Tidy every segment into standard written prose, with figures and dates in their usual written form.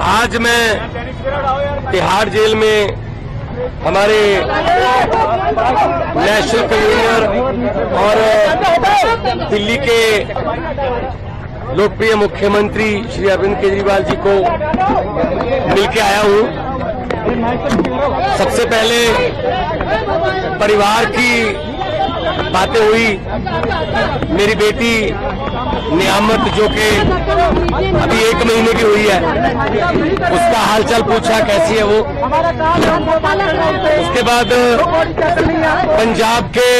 आज मैं तिहाड़ जेल में हमारे नेशनल कन्वीनर और दिल्ली के लोकप्रिय मुख्यमंत्री श्री अरविंद केजरीवाल जी को मिलके आया हूं। सबसे पहले परिवार की बातें हुई। मेरी बेटी नियामत जो कि अभी 1 महीने की हुई है, उसका हालचाल पूछा, कैसी है वो। उसके बाद पंजाब के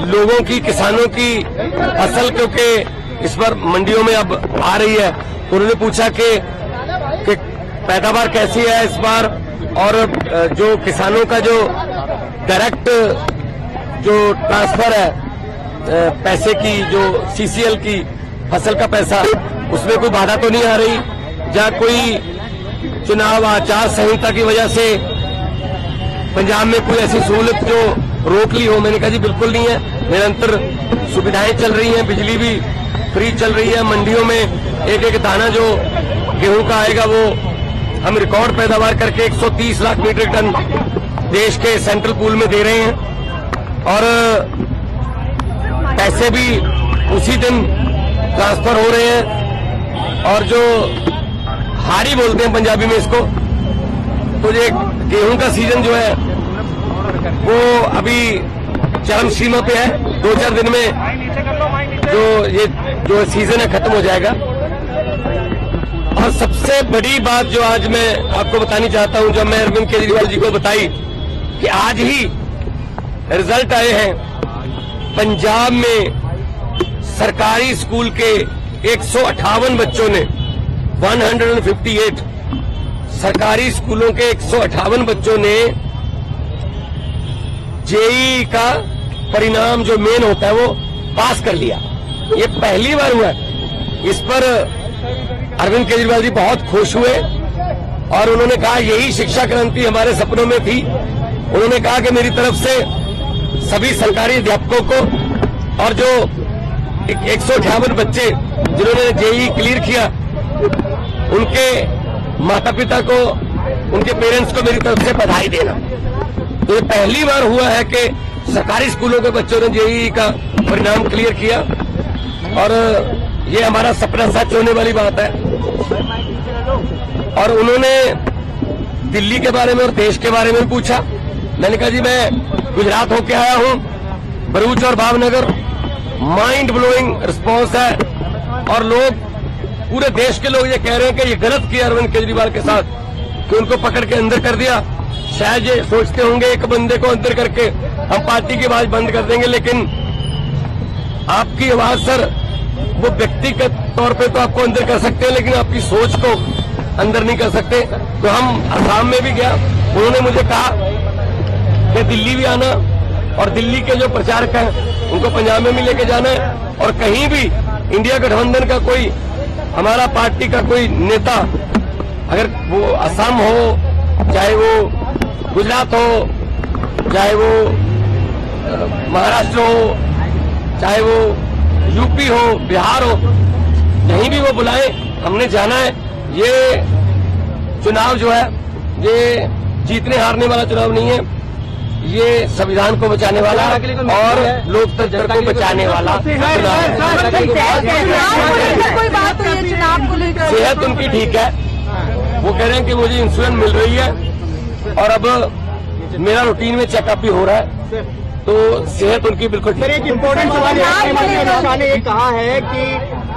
लोगों की, किसानों की फसल क्योंकि इस बार मंडियों में अब आ रही है, उन्होंने पूछा कि पैदावार कैसी है इस बार, और जो किसानों का जो डायरेक्ट जो ट्रांसफर है पैसे की, जो सीसीएल की फसल का पैसा, उसमें कोई बाधा तो नहीं आ रही, जहां कोई चुनाव आचार संहिता की वजह से पंजाब में कोई ऐसी सहूलत जो रोक ली हो। मैंने कहा जी बिल्कुल नहीं है, निरंतर सुविधाएं चल रही हैं, बिजली भी फ्री चल रही है, मंडियों में एक एक दाना जो गेहूं का आएगा वो हम रिकॉर्ड पैदावार करके 130 लाख मीट्रिक टन देश के सेंट्रल पूल में दे रहे हैं, और पैसे भी उसी दिन ट्रांसफर हो रहे हैं। और जो हाड़ी बोलते हैं पंजाबी में इसको, तो ये गेहूं का सीजन जो है वो अभी चरम सीमा पे है। 2-4 दिन में जो सीजन है खत्म हो जाएगा। और सबसे बड़ी बात जो आज मैं आपको बतानी चाहता हूं, जब मैं अरविंद केजरीवाल जी को बताई कि आज ही रिजल्ट आए हैं, पंजाब में सरकारी स्कूल के 158 बच्चों ने 158 सरकारी स्कूलों के 158 बच्चों ने जेईई का परिणाम जो मेन होता है वो पास कर लिया। ये पहली बार हुआ है। इस पर अरविंद केजरीवाल जी बहुत खुश हुए और उन्होंने कहा यही शिक्षा क्रांति हमारे सपनों में थी। उन्होंने कहा कि मेरी तरफ से सभी सरकारी अध्यापकों को और जो 158 बच्चे जिन्होंने जेईई क्लियर किया, उनके माता पिता को, उनके पेरेंट्स को मेरी तरफ से बधाई देना। तो ये पहली बार हुआ है कि सरकारी स्कूलों के बच्चों ने जेईई का परिणाम क्लियर किया, और ये हमारा सपना सच होने वाली बात है। और उन्होंने दिल्ली के बारे में और देश के बारे में पूछा। मैंने कहा जी मैं गुजरात होके आया हूं, भरूच और भावनगर, माइंड ब्लोइंग रिस्पॉन्स है, और लोग, पूरे देश के लोग ये कह रहे हैं कि ये गलत किया अरविंद केजरीवाल के साथ कि उनको पकड़ के अंदर कर दिया। शायद ये सोचते होंगे एक बंदे को अंदर करके हम पार्टी की आवाज बंद कर देंगे, लेकिन आपकी आवाज सर, वो व्यक्तिगत तौर पे तो आपको अंदर कर सकते हैं, लेकिन आपकी सोच को अंदर नहीं कर सकते। तो हम असम में भी गया, उन्होंने मुझे कहा कि दिल्ली भी आना, और दिल्ली के जो प्रचारक हैं उनको पंजाब में भी लेके जाना है, और कहीं भी इंडिया गठबंधन का कोई, हमारा पार्टी का कोई नेता, अगर वो असम हो, चाहे वो गुजरात हो, चाहे वो महाराष्ट्र हो, चाहे वो यूपी हो, बिहार हो, कहीं भी वो बुलाए, हमने जाना है। ये चुनाव जो है ये जीतने हारने वाला चुनाव नहीं है, ये संविधान को बचाने वाला और लोकतंत्र को बचाने वाला चुनाव। सेहत उनकी ठीक है, वो कह रहे हैं कि मुझे इंश्योरेंस मिल रही है, और अब मेरा रूटीन में चेकअप भी हो रहा है, तो सेहत उनकी बिल्कुल ठीक है। एक इम्पोर्टेंट सवाल ने ये कहा है कि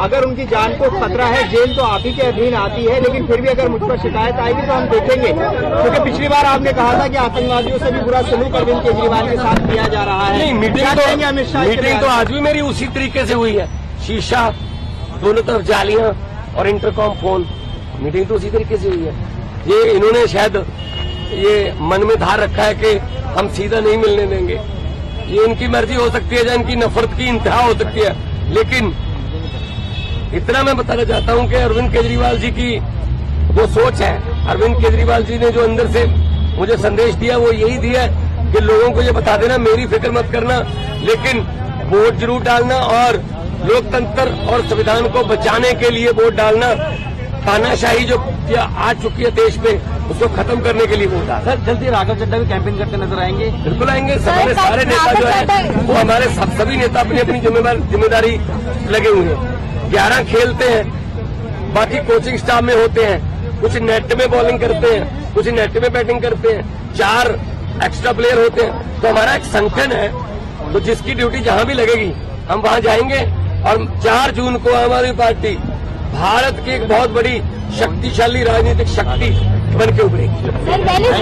अगर उनकी जान को खतरा है, जेल तो आप ही के अधीन आती है, लेकिन फिर भी अगर मुझ पर शिकायत आएगी तो हम देखेंगे, क्योंकि पिछली बार आपने कहा था कि आतंकवादियों से भी बुरा सलूक अरविंद केजरीवाल के साथ किया जा रहा है। नहीं, मीटिंग तो आज भी मेरी उसी तरीके से हुई है। शीशा, दोनों तरफ जालियां और इंटरकॉम फोन, मीटिंग तो उसी तरीके से हुई है। ये इन्होंने शायद ये मन में धार रखा है कि हम सीधा नहीं मिलने देंगे, ये इनकी मर्जी हो सकती है या इनकी नफरत की इंतहा हो सकती है, लेकिन इतना मैं बताना चाहता हूं कि अरविंद केजरीवाल जी की जो सोच है, अरविंद केजरीवाल जी ने जो अंदर से मुझे संदेश दिया वो यही दिया कि लोगों को ये बता देना मेरी फिक्र मत करना, लेकिन वोट जरूर डालना और लोकतंत्र और संविधान को बचाने के लिए वोट डालना, तानाशाही जो आ चुकी है देश में उसको खत्म करने के लिए वोट डालना। सर जल्दी राघव चड्ढा भी कैंपेन करते नजर आएंगे? बिल्कुल आएंगे। हमारे सारे नेता जो है वो हमारे सभी नेता अपनी अपनी जिम्मेदारी लगे हुए हैं। 11 खेलते हैं, बाकी कोचिंग स्टाफ में होते हैं, कुछ नेट में बॉलिंग करते हैं, कुछ नेट में बैटिंग करते हैं, 4 एक्स्ट्रा प्लेयर होते हैं। तो हमारा एक संगठन है, तो जिसकी ड्यूटी जहां भी लगेगी हम वहां जाएंगे और 4 जून को आम आदमी पार्टी भारत की एक बहुत बड़ी शक्तिशाली राजनीतिक शक्ति बन के उभरेगी।